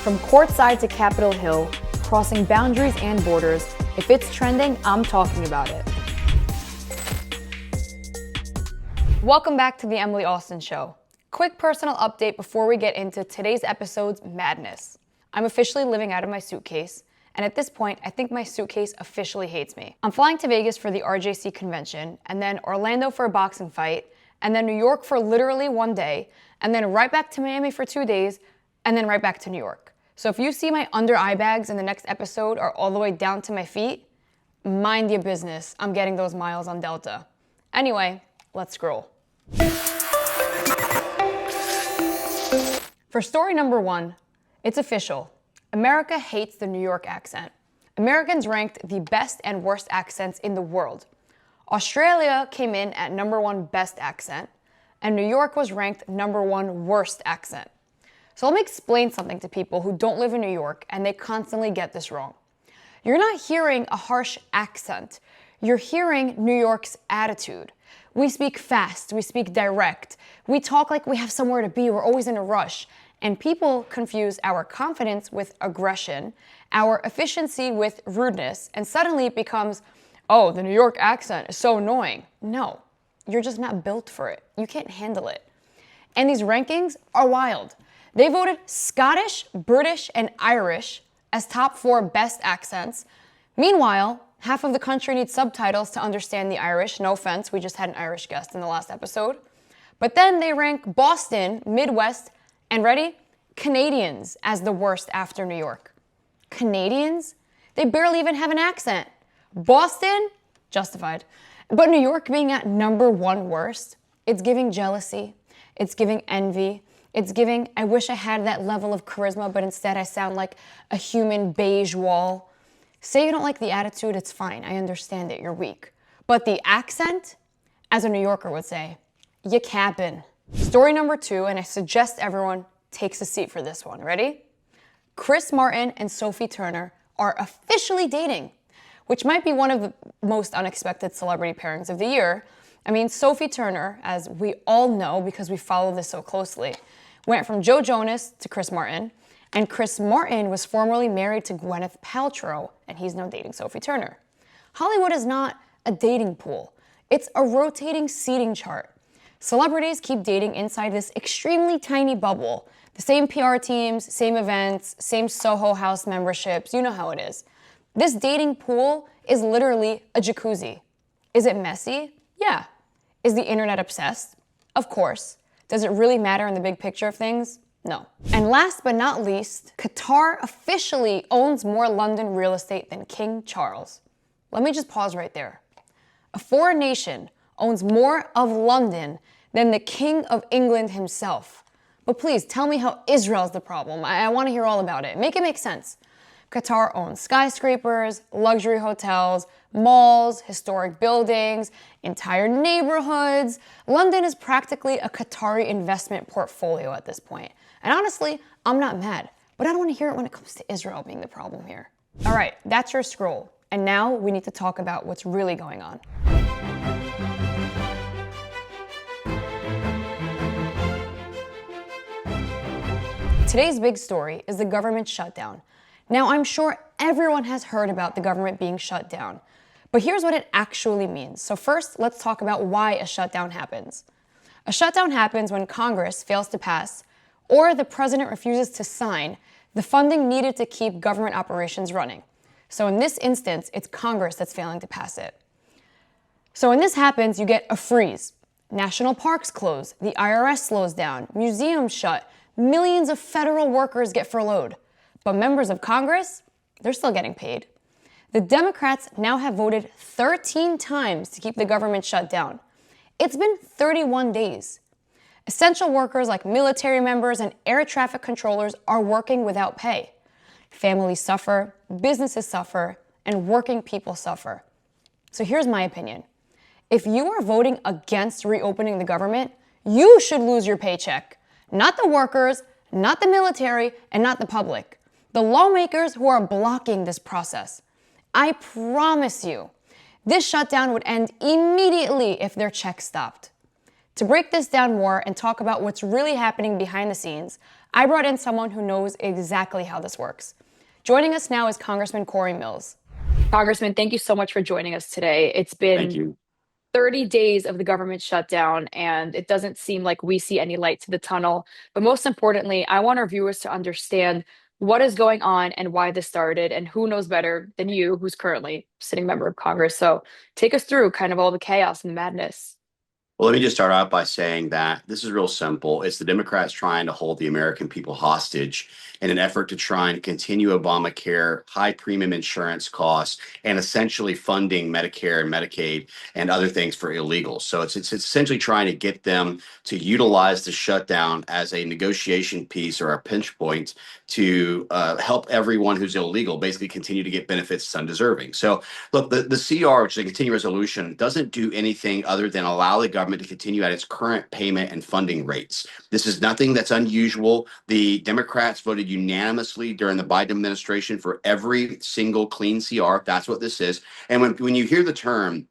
From courtside to Capitol Hill, crossing boundaries and borders, if it's trending, I'm talking about it. Welcome back to the Emily Austin Show. Quick personal update before we get into today's episode's madness. I'm officially living out of my suitcase, and at this point, I think my suitcase officially hates me. I'm flying to Vegas for the RJC convention, and then Orlando for a boxing fight, and then New York for literally one day, and then right back to Miami for 2 days, and then right back to New York. So if you see my under eye bags in the next episode are all the way down to my feet, mind your business. I'm getting those miles on Delta. Anyway, let's scroll. For story number 1, it's official. America hates the New York accent. Americans ranked the best and worst accents in the world. Australia came in at number 1 best accent, and New York was ranked number 1 worst accent. So let me explain something to people who don't live in New York and they constantly get this wrong. You're not hearing a harsh accent. You're hearing New York's attitude. We speak fast, we speak direct, we talk like we have somewhere to be, we're always in a rush. And people confuse our confidence with aggression, our efficiency with rudeness, and suddenly it becomes, oh, the New York accent is so annoying. No, you're just not built for it. You can't handle it. And these rankings are wild. They voted Scottish, British, and Irish as top 4 best accents. Meanwhile, half of the country needs subtitles to understand the Irish. No offense, we just had an Irish guest in the last episode. But then they rank Boston, Midwest, and ready? Canadians as the worst after New York. Canadians? They barely even have an accent. Boston? Justified. But New York being at number 1 worst, it's giving jealousy. It's giving envy. It's giving, I wish I had that level of charisma, but instead I sound like a human beige wall. Say you don't like the attitude, it's fine. I understand it, you're weak. But the accent, as a New Yorker would say, you cappin'. Story number 2, and I suggest everyone takes a seat for this one. Ready? Chris Martin and Sophie Turner are officially dating, which might be one of the most unexpected celebrity pairings of the year. I mean, Sophie Turner, as we all know because we follow this so closely, went from Joe Jonas to Chris Martin, and Chris Martin was formerly married to Gwyneth Paltrow, and he's now dating Sophie Turner. Hollywood is not a dating pool. It's a rotating seating chart. Celebrities keep dating inside this extremely tiny bubble. The same PR teams, same events, same Soho House memberships, you know how it is. This dating pool is literally a jacuzzi. Is it messy? Yeah. Is the internet obsessed? Of course. Does it really matter in the big picture of things? No. And last but not least, Qatar officially owns more London real estate than King Charles. Let me just pause right there. A foreign nation owns more of London than the King of England himself. But please tell me how Israel's the problem. I want to hear all about it. Make it make sense. Qatar owns skyscrapers, luxury hotels, malls, historic buildings, entire neighborhoods. London is practically a Qatari investment portfolio at this point. And honestly, I'm not mad, but I don't want to hear it when it comes to Israel being the problem here. All right, that's your scroll. And now we need to talk about what's really going on. Today's big story is the government shutdown. Now, I'm sure everyone has heard about the government being shut down, but here's what it actually means. So first, let's talk about why a shutdown happens. A shutdown happens when Congress fails to pass or the president refuses to sign the funding needed to keep government operations running. So in this instance, it's Congress that's failing to pass it. So when this happens, you get a freeze. National parks close, the IRS slows down, museums shut, millions of federal workers get furloughed. But members of Congress, they're still getting paid. The Democrats now have voted 13 times to keep the government shut down. It's been 31 days. Essential workers like military members and air traffic controllers are working without pay. Families suffer, businesses suffer, and working people suffer. So here's my opinion. If you are voting against reopening the government, you should lose your paycheck. Not the workers, not the military, and not the public. The lawmakers who are blocking this process. I promise you, this shutdown would end immediately if their check stopped. To break this down more and talk about what's really happening behind the scenes, I brought in someone who knows exactly how this works. Joining us now is Congressman Cory Mills. Congressman, thank you so much for joining us today. It's Thank been you. 30 days of the government shutdown, and it doesn't seem like we see any light to the tunnel. But most importantly, I want our viewers to understand what is going on and why this started, and who knows better than you, who's currently sitting member of Congress. So take us through kind of all the chaos and the madness. Well, let me just start out by saying that this is real simple. It's the Democrats trying to hold the American people hostage in an effort to try and continue Obamacare, high premium insurance costs, and essentially funding Medicare and Medicaid and other things for illegals. So it's essentially trying to get them to utilize the shutdown as a negotiation piece or a pinch point to help everyone who's illegal basically continue to get benefits it's undeserving. So look, the CR, which is a continuing resolution, doesn't do anything other than allow the government to continue at its current payment and funding rates. This is nothing that's unusual. The Democrats voted unanimously during the Biden administration for every single clean CR. That's what this is. And when you hear the term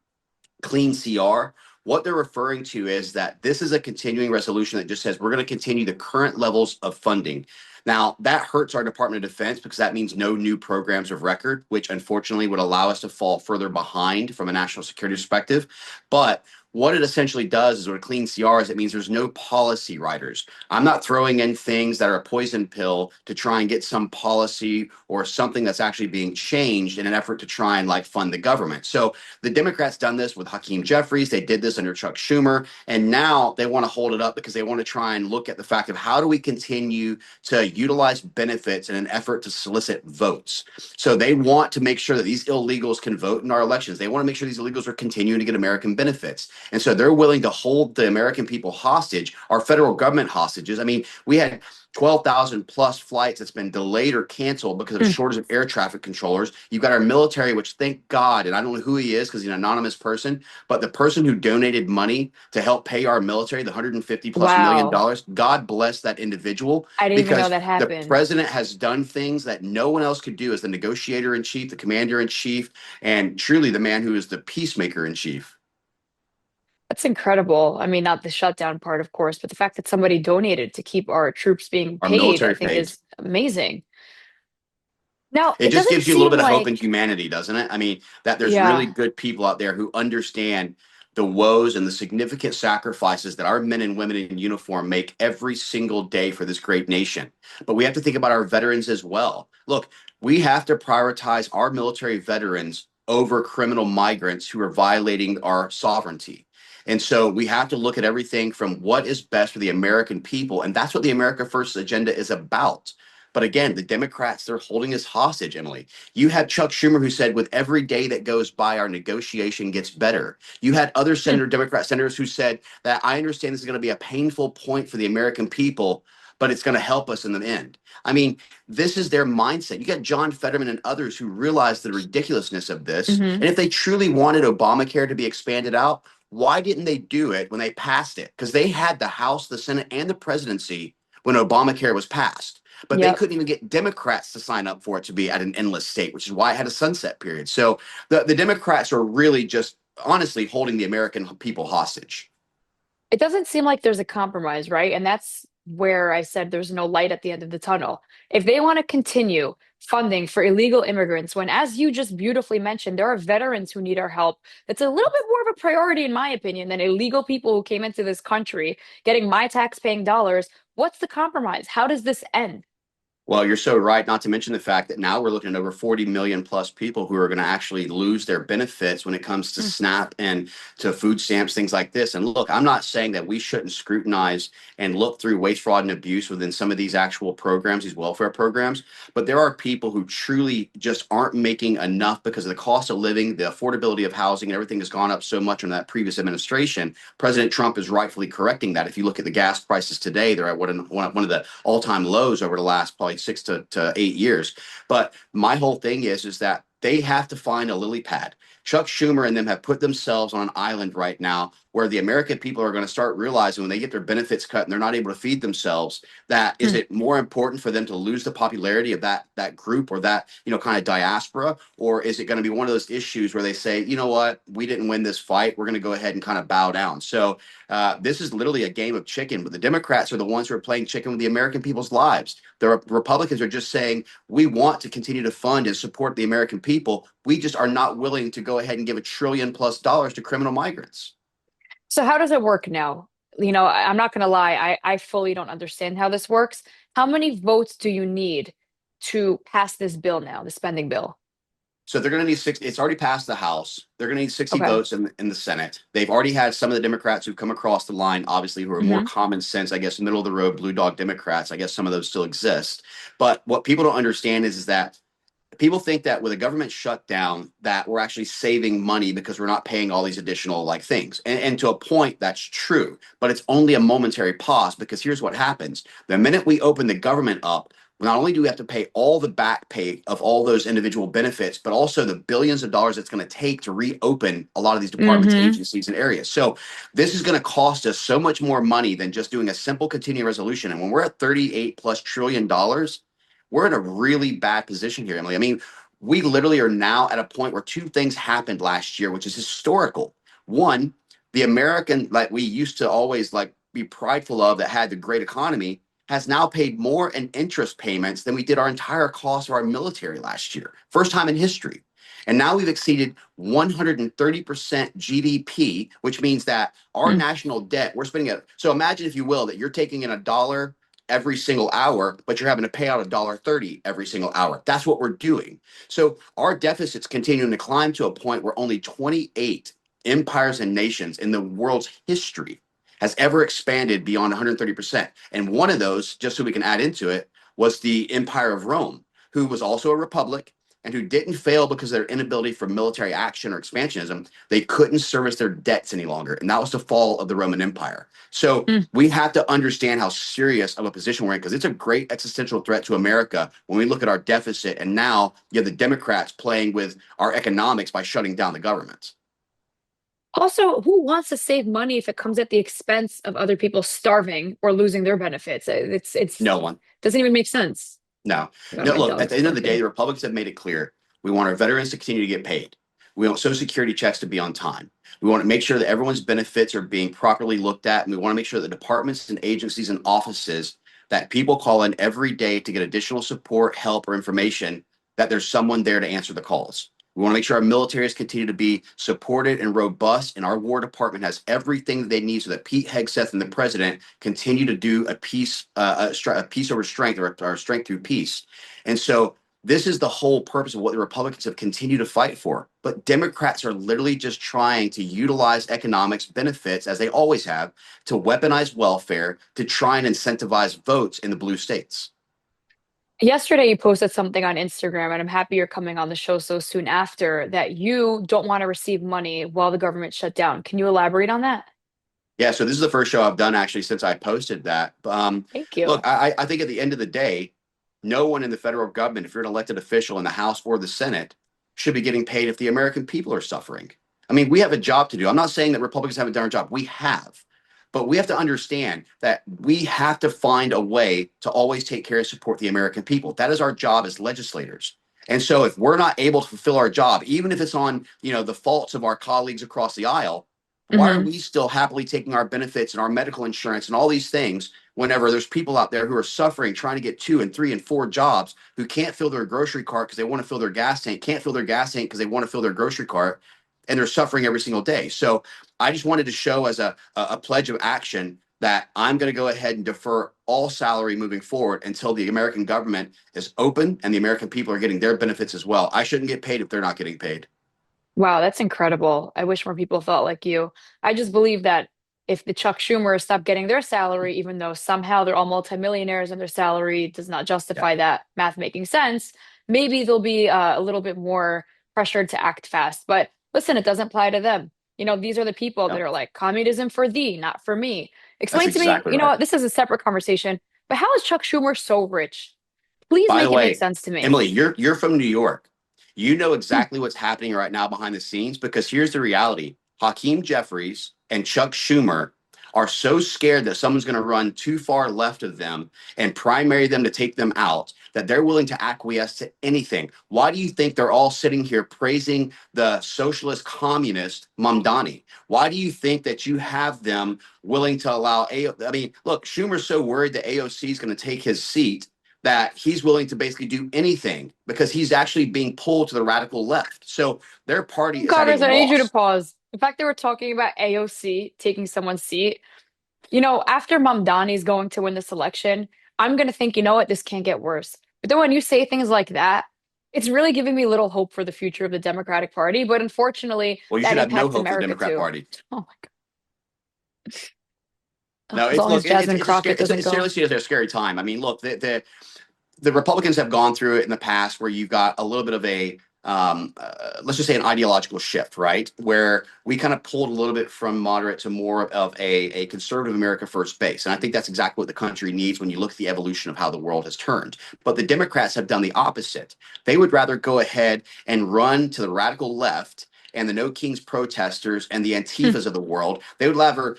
clean CR, what they're referring to is that this is a continuing resolution that just says we're going to continue the current levels of funding. Now, that hurts our Department of Defense because that means no new programs of record, which unfortunately would allow us to fall further behind from a national security perspective. But what it essentially does is what a clean CR is, it means there's no policy writers. I'm not throwing in things that are a poison pill to try and get some policy or something that's actually being changed in an effort to try and like fund the government. So the Democrats done this with Hakeem Jeffries. They did this under Chuck Schumer. And now they want to hold it up because they want to try and look at the fact of how do we continue to utilize benefits in an effort to solicit votes. So they want to make sure that these illegals can vote in our elections. They want to make sure these illegals are continuing to get American benefits. And so they're willing to hold the American people hostage, our federal government hostages. I mean, we had 12,000 plus flights that's been delayed or canceled because of a Mm. shortage of air traffic controllers. You've got our military, which thank God, and I don't know who he is because he's an anonymous person, but the person who donated money to help pay our military, the 150 plus million Wow. dollars, God bless that individual I didn't even know because that the happened. president has done things that no one else could do as the negotiator in chief, the commander in chief, and truly the man who is the peacemaker in chief. That's incredible. I mean, not the shutdown part, of course, but the fact that somebody donated to keep our troops being Our paid, I military think paid. is amazing. Now, It it just doesn't gives you a little seem bit of hope and like, humanity, doesn't it? I mean, that there's really yeah. good people out there who understand the woes and the significant sacrifices that our men and women in uniform make every single day for this great nation. But we have to think about our veterans as well. Look, we have to prioritize our military veterans over criminal migrants who are violating our sovereignty. And so we have to look at everything from what is best for the American people. And that's what the America First agenda is about. But again, the Democrats, they're holding us hostage, Emily. You had Chuck Schumer who said, with every day that goes by, our negotiation gets better. You had other Hmm. Democrat senators who said that I understand this is going to be a painful point for the American people, but it's going to help us in the end. I mean, this is their mindset. You got John Fetterman and others who realize the ridiculousness of this. Hmm. And if they truly wanted Obamacare to be expanded out, why didn't they do it when they passed it? Because they had the House, the Senate, and the presidency when Obamacare was passed, but they Yep. couldn't even get Democrats to sign up for it to be at an endless state, which is why it had a sunset period. So the Democrats are really just honestly holding the American people hostage. It doesn't seem like there's a compromise, right? And that's where I said there's no light at the end of the tunnel. If they want to continue funding for illegal immigrants, when, as you just beautifully mentioned, there are veterans who need our help, that's a little bit more of a priority, in my opinion, than illegal people who came into this country getting my tax-paying dollars. What's the compromise? How does this end? Well, you're so right, not to mention the fact that now we're looking at over 40 million plus people who are going to actually lose their benefits when it comes to Mm. SNAP and to food stamps, things like this. And look, I'm not saying that we shouldn't scrutinize and look through waste, fraud, and abuse within some of these actual programs, these welfare programs, but there are people who truly just aren't making enough because of the cost of living, the affordability of housing, and everything has gone up so much under that previous administration. President Trump is rightfully correcting that. If you look at the gas prices today, they're at one of the all-time lows over the last probably 6 to 8 years. But my whole thing is that they have to find a lily pad. Chuck Schumer and them have put themselves on an island right now where the American people are going to start realizing when they get their benefits cut and they're not able to feed themselves, that is Hmm. it more important for them to lose the popularity of that group or that, kind of diaspora, or is it going to be one of those issues where they say, you know what, we didn't win this fight, we're going to go ahead and kind of bow down. So this is literally a game of chicken, but the Democrats are the ones who are playing chicken with the American people's lives. The Republicans are just saying, we want to continue to fund and support the American people. We just are not willing to go ahead and give $1 trillion+ to criminal migrants. So how does it work now? I'm not going to lie, I fully don't understand how this works. How many votes do you need to pass this bill now, the spending bill? So they're going to need six. It's already passed the House. They're going to need 60 Okay. votes in the Senate. They've already had some of the Democrats who've come across the line, obviously, who are more Hmm. common sense, I guess, middle of the road, blue dog Democrats. I guess some of those still exist. But what people don't understand is that people think that with a government shutdown that we're actually saving money because we're not paying all these additional like things, and to a point that's true, but it's only a momentary pause, because here's what happens: the minute we open the government up, not only do we have to pay all the back pay of all those individual benefits, but also the billions of dollars it's going to take to reopen a lot of these departments, Hmm. agencies, and areas. So this is going to cost us so much more money than just doing a simple continuing resolution. And when we're at 38+ trillion dollars, we're in a really bad position here, Emily. I mean, we literally are now at a point where two things happened last year, which is historical. One, the American, like we used to always like be prideful of, that had the great economy, has now paid more in interest payments than we did our entire cost of our military last year. First time in history. And now we've exceeded 130% GDP, which means that our national debt, we're spending it. So imagine, if you will, that you're taking in a dollar every single hour, but you're having to pay out $1.30 every single hour. That's what we're doing. So our deficit's continuing to climb to a point where only 28 empires and nations in the world's history has ever expanded beyond 130%. And one of those, just so we can add into it, was the Empire of Rome, who was also a republic and who didn't fail because of their inability for military action or expansionism. They couldn't service their debts any longer. And that was the fall of the Roman Empire. So we have to understand how serious of a position we're in, because it's a great existential threat to America when we look at our deficit. And now you have the Democrats playing with our economics by shutting down the government. Also, who wants to save money if it comes at the expense of other people starving or losing their benefits? It's No one. doesn't even make sense. No, Oh, no. my Look, at dog's the end of the day, barking. the Republicans have made it clear: we want our veterans to continue to get paid. We want Social Security checks to be on time. We want to make sure that everyone's benefits are being properly looked at, and we want to make sure that departments and agencies and offices that people call in every day to get additional support, help, or information, that there's someone there to answer the calls. We want to make sure our militaries continue to be supported and robust, and our War Department has everything that they need so that Pete Hegseth and the president continue to do a peace, a peace over strength, or strength through peace. And so this is the whole purpose of what the Republicans have continued to fight for. But Democrats are literally just trying to utilize economics benefits, as they always have, to weaponize welfare to try and incentivize votes in the blue states. Yesterday, you posted something on Instagram, and I'm happy you're coming on the show so soon after that you don't want to receive money while the government shut down. Can you elaborate on that? Yeah, so this is the first show I've done actually since I posted that. Thank Look, you. I think at the end of the day, no one in the federal government, if you're an elected official in the House or the Senate, should be getting paid if the American people are suffering. I mean, we have a job to do. I'm not saying that Republicans haven't done our job. We have. But we have to understand that we have to find a way to always take care and support the American people. That is our job as legislators. And so if we're not able to fulfill our job, even if it's on, the faults of our colleagues across the aisle, why are Hmm. we still happily taking our benefits and our medical insurance and all these things whenever there's people out there who are suffering, trying to get 2 and 3 and 4 jobs, who can't fill their grocery cart because they want to fill their gas tank, can't fill their gas tank because they want to fill their grocery cart, and they're suffering every single day. So I just wanted to show as a pledge of action that I'm going to go ahead and defer all salary moving forward until the American government is open and the American people are getting their benefits as well. I shouldn't get paid if they're not getting paid. Wow, that's incredible. I wish more people thought like you. I just believe that if the Chuck Schumer stopped getting their salary, even though somehow they're all multimillionaires and their salary does not Yeah. justify that math making sense, maybe they'll be a little bit more pressured to act fast. But listen, it doesn't apply to them. These are the people that Yeah. are like, communism for thee, not for me. That's Explain to me, exactly right. this is a separate conversation, but how is Chuck Schumer so rich? Please By the make it make way, sense to me. Emily, you're from New York. You know exactly what's happening right now behind the scenes because here's the reality. Hakeem Jeffries and Chuck Schumer are so scared that someone's going to run too far left of them and primary them to take them out that they're willing to acquiesce to anything. Why do you think they're all sitting here praising the socialist communist Mamdani? Why do you think that you have them willing to allow I mean, look, Schumer's so worried that AOC is going to take his seat that he's willing to basically do anything because he's actually being pulled to the radical left. So their party is at a Congress, I need you to loss. pause. The fact that we're talking about AOC taking someone's seat, you know, after Mamdani's going to win this election, I'm going to think, you know what, this can't get worse. But then when you say things like that, it's really giving me little hope for the future of the Democratic Party. But unfortunately, Well, you that should have no impacts hope for the America Democrat too. Party. Oh my God. No, As it's long look, as Jasmine it's a scary, Crockett doesn't it's go. seriously a scary time. I mean, look, the Republicans have gone through it in the past where you've got a little bit of a let's just say an ideological shift, right? Where we kind of pulled a little bit from moderate to more of a conservative America first base. And I think that's exactly what the country needs when you look at the evolution of how the world has turned. But the Democrats have done the opposite. They would rather go ahead and run to the radical left and the No Kings protesters and the Hmm. Antifas of the world. They would rather,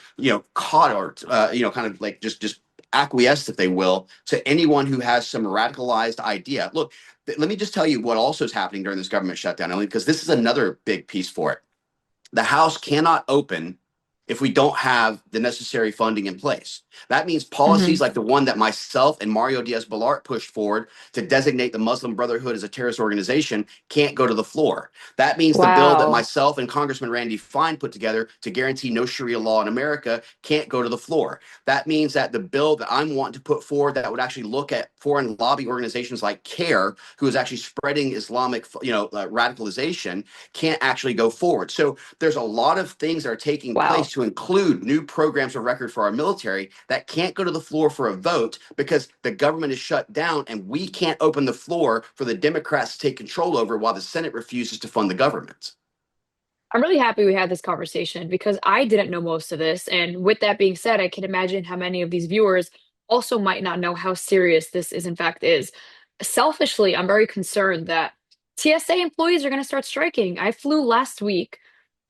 caught or, kind of like just acquiesce, if they will, to anyone who has some radicalized idea. Look, let me just tell you what also is happening during this government shutdown, only because this is another big piece for it. The House cannot open if we don't have the necessary funding in place. That means policies Hmm. like the one that myself and Mario Diaz-Balart pushed forward to designate the Muslim Brotherhood as a terrorist organization can't go to the floor. That means the bill that Wow. myself and Congressman Randy Fine put together to guarantee no Sharia law in America can't go to the floor. That means that the bill that I'm wanting to put forward that would actually look at foreign lobby organizations like CARE, who is actually spreading Islamic, radicalization, can't actually go forward. So there's a lot of things that are taking place Wow. to include new programs of record for our military that can't go to the floor for a vote because the government is shut down and we can't open the floor for the Democrats to take control over while the Senate refuses to fund the government. I'm really happy we had this conversation because I didn't know most of this. And with that being said, I can imagine how many of these viewers also might not know how serious this is, in fact, is. Selfishly, I'm very concerned that TSA employees are going to start striking. I flew last week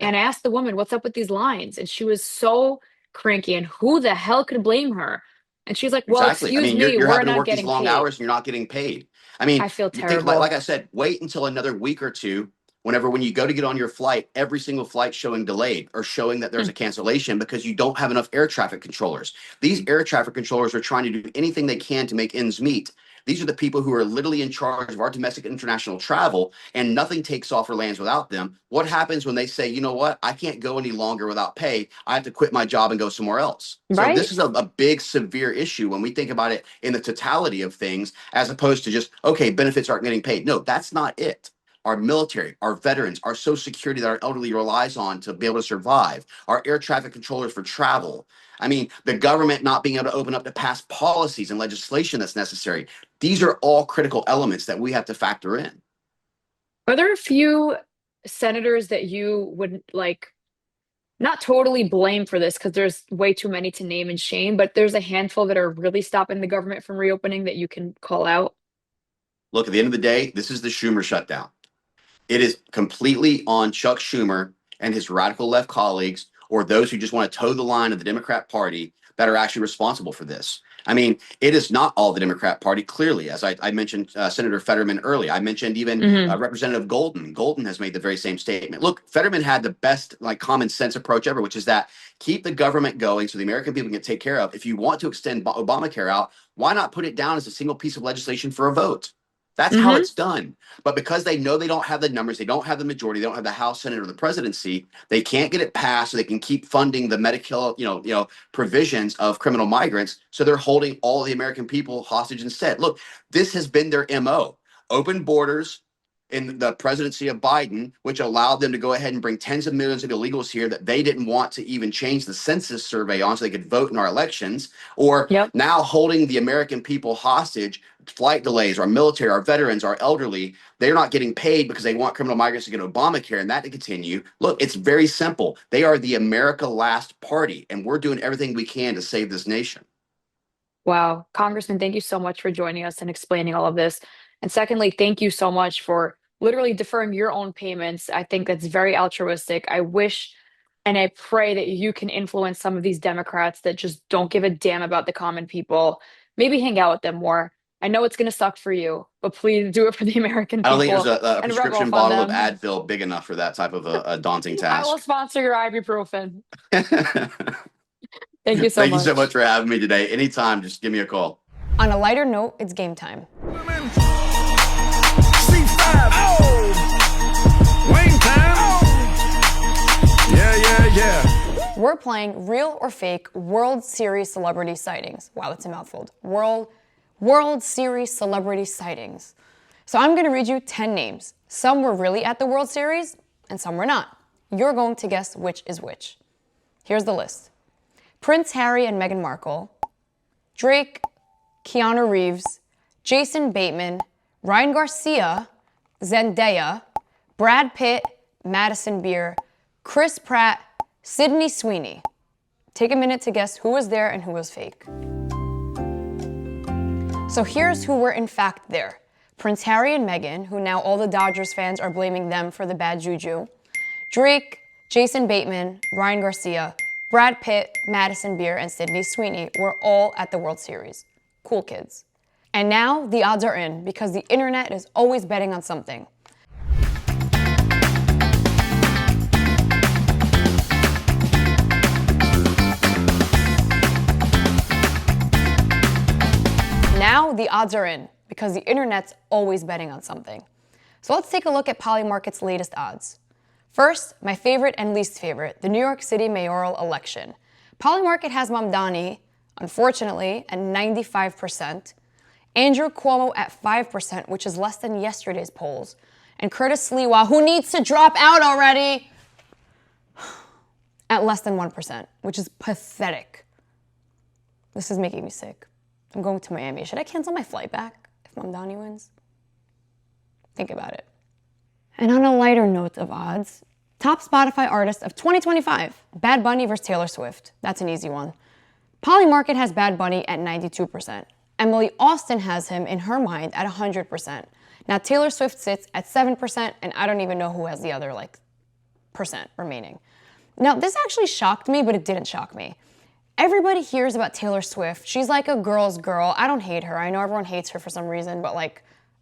and I asked the woman, what's up with these lines? And she was so cranky, and who the hell could blame her? And she's like, well, Exactly. I excuse mean, me, you're we're having to not work these getting long paid. hours and you're not getting paid. I mean, I feel you think like terrible. I said, wait until another week or two. When you go to get on your flight, every single flight showing delayed or showing that there's Hmm. a cancellation because you don't have enough air traffic controllers. These air traffic controllers are trying to do anything they can to make ends meet. These are the people who are literally in charge of our domestic and international travel, and nothing takes off or lands without them. What happens when they say, you know what, I can't go any longer without pay? I have to quit my job and go somewhere else. So this Right? is a big, severe issue when we think about it in the totality of things, as opposed to just, okay, benefits aren't getting paid. No, that's not it. Our military, our veterans, our social security that our elderly relies on to be able to survive, our air traffic controllers for travel. I mean, the government not being able to open up to pass policies and legislation that's necessary. These are all critical elements that we have to factor in. Are there a few senators that you would like not totally blame for this because there's way too many to name and shame, but there's a handful that are really stopping the government from reopening that you can call out? Look, at the end of the day, this is the Schumer shutdown. It is completely on Chuck Schumer and his radical left colleagues, or those who just want to toe the line of the Democrat Party, that are actually responsible for this. I mean, it is not all the Democrat Party, clearly. As I mentioned Senator Fetterman earlier. I mentioned even Hmm. Representative Golden. Golden has made the very same statement. Look, Fetterman had the best common sense approach ever, which is that keep the government going so the American people can take care of. If you want to extend Obamacare out, why not put it down as a single piece of legislation for a vote? That's how Hmm. it's done. But because they know they don't have the numbers, they don't have the majority, they don't have the House, Senate, or the presidency, they can't get it passed so they can keep funding the Medicare, provisions of criminal migrants. So they're holding all the American people hostage instead. Look, this has been their MO. Open borders in the presidency of Biden, which allowed them to go ahead and bring tens of millions of illegals here that they didn't want to even change the census survey on so they could vote in our elections, or Yep. now holding the American people hostage, flight delays, our military, our veterans, our elderly. They're not getting paid because they want criminal migrants to get Obamacare and that to continue. Look, it's very simple. They are the America Last Party, and we're doing everything we can to save this nation. Wow. Congressman, thank you so much for joining us and explaining all of this. And secondly, thank you so much for literally deferring your own payments. I think that's very altruistic. I wish and I pray that you can influence some of these Democrats that just don't give a damn about the common people. Maybe hang out with them more. I know it's going to suck for you, but please do it for the American I don't think there's people a and rub prescription off on bottle of them. Advil big enough for that type of a daunting I will task. sponsor your ibuprofen. Thank Thank you so you so much much. for having me today. Anytime, just give me a call. On a lighter note, it's game time. C5. Oh. Wayne time. Oh. Yeah. We're playing real or fake World Series celebrity sightings. Wow, that's a mouthful. World Series celebrity sightings. So I'm going to read you 10 names. Some were really at the World Series and some were not. You're going to guess which is which. Here's the list. Prince Harry and Meghan Markle, Drake, Keanu Reeves, Jason Bateman, Ryan Garcia, Zendaya, Brad Pitt, Madison Beer, Chris Pratt, Sydney Sweeney. Take a minute to guess who was there and who was fake. So here's who were in fact there. Prince Harry and Meghan, who now all the Dodgers fans are blaming them for the bad juju. Drake, Jason Bateman, Ryan Garcia, Brad Pitt, Madison Beer, and Sydney Sweeney were all at the World Series. Cool kids. And now the odds are in because the internet is always betting on something. Now the odds are in because the internet's always betting on something. So let's take a look at Polymarket's latest odds. First, my favorite and least favorite, the New York City mayoral election. Polymarket has Mamdani, unfortunately, at 95%, Andrew Cuomo at 5%, which is less than yesterday's polls, and Curtis Sliwa, who needs to drop out already, at less than 1%, which is pathetic. This is making me sick. I'm going to Miami. Should I cancel my flight back if Mamdani wins? Think about it. And on a lighter note of odds, top Spotify artist of 2025, Bad Bunny versus Taylor Swift. That's an easy one. Polymarket has Bad Bunny at 92%. Emily Austin has him in her mind at 100%. Now Taylor Swift sits at 7%, and I don't even know who has the other percent remaining. Now this actually shocked me, but it didn't shock me. Everybody hears about Taylor Swift. She's like a girl's girl. I don't hate her. I know everyone hates her for some reason, but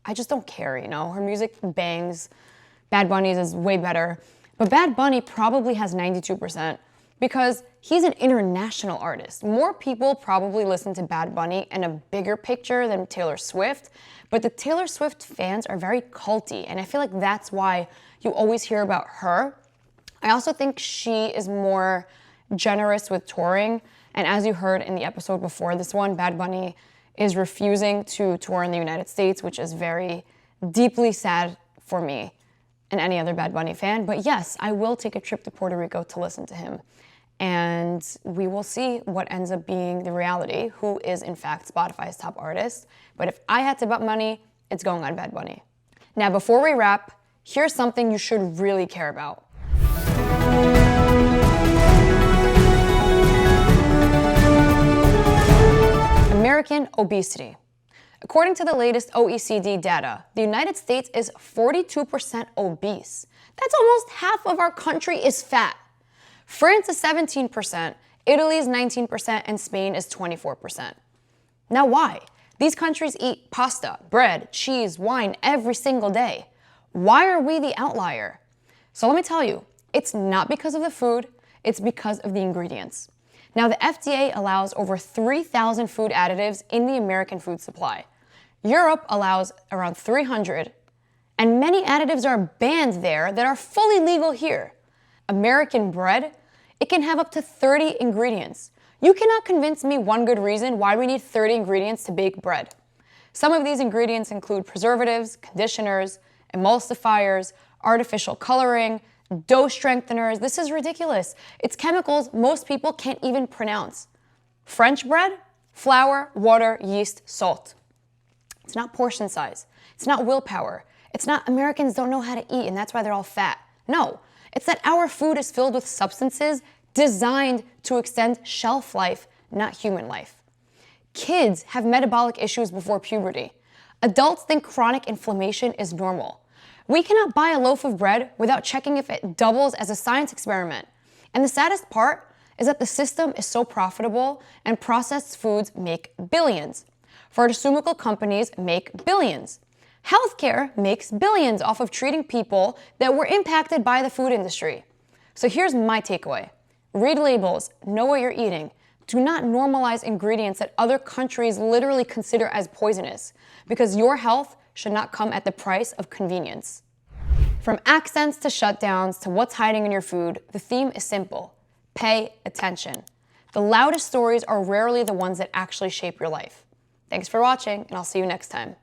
I just don't care, you know? Her music bangs. Bad Bunny's is way better. But Bad Bunny probably has 92% because he's an international artist. More people probably listen to Bad Bunny in a bigger picture than Taylor Swift, but the Taylor Swift fans are very culty, and I feel like that's why you always hear about her. I also think she is more generous with touring, and as you heard in the episode before this one, Bad Bunny is refusing to tour in the United States, which is very deeply sad for me and any other Bad Bunny fan. But yes, I will take a trip to Puerto Rico to listen to him. And we will see what ends up being the reality, who is in fact Spotify's top artist. But if I had to bet money, it's going on Bad Bunny. Now, before we wrap, here's something you should really care about. American obesity. According to the latest OECD data, the United States is 42% obese. That's almost half of our country is fat. France is 17%, Italy is 19%, and Spain is 24%. Now why? These countries eat pasta, bread, cheese, wine every single day. Why are we the outlier? So let me tell you, it's not because of the food, it's because of the ingredients. Now the FDA allows over 3,000 food additives in the American food supply. Europe allows around 300, and many additives are banned there that are fully legal here. American bread, it can have up to 30 ingredients. You cannot convince me one good reason why we need 30 ingredients to bake bread. Some of these ingredients include preservatives, conditioners, emulsifiers, artificial coloring, dough strengtheners. This is ridiculous. It's chemicals most people can't even pronounce. French bread, flour, water, yeast, salt. It's not portion size. It's not willpower. It's not Americans don't know how to eat and that's why they're all fat. No, it's that our food is filled with substances designed to extend shelf life, not human life. Kids have metabolic issues before puberty. Adults think chronic inflammation is normal. We cannot buy a loaf of bread without checking if it doubles as a science experiment. And the saddest part is that the system is so profitable and processed foods make billions. Pharmaceutical companies make billions. Healthcare makes billions off of treating people that were impacted by the food industry. So here's my takeaway. Read labels, know what you're eating. Do not normalize ingredients that other countries literally consider as poisonous, because your health should not come at the price of convenience. From accents to shutdowns to what's hiding in your food, the theme is simple. Pay attention. The loudest stories are rarely the ones that actually shape your life. Thanks for watching, and I'll see you next time.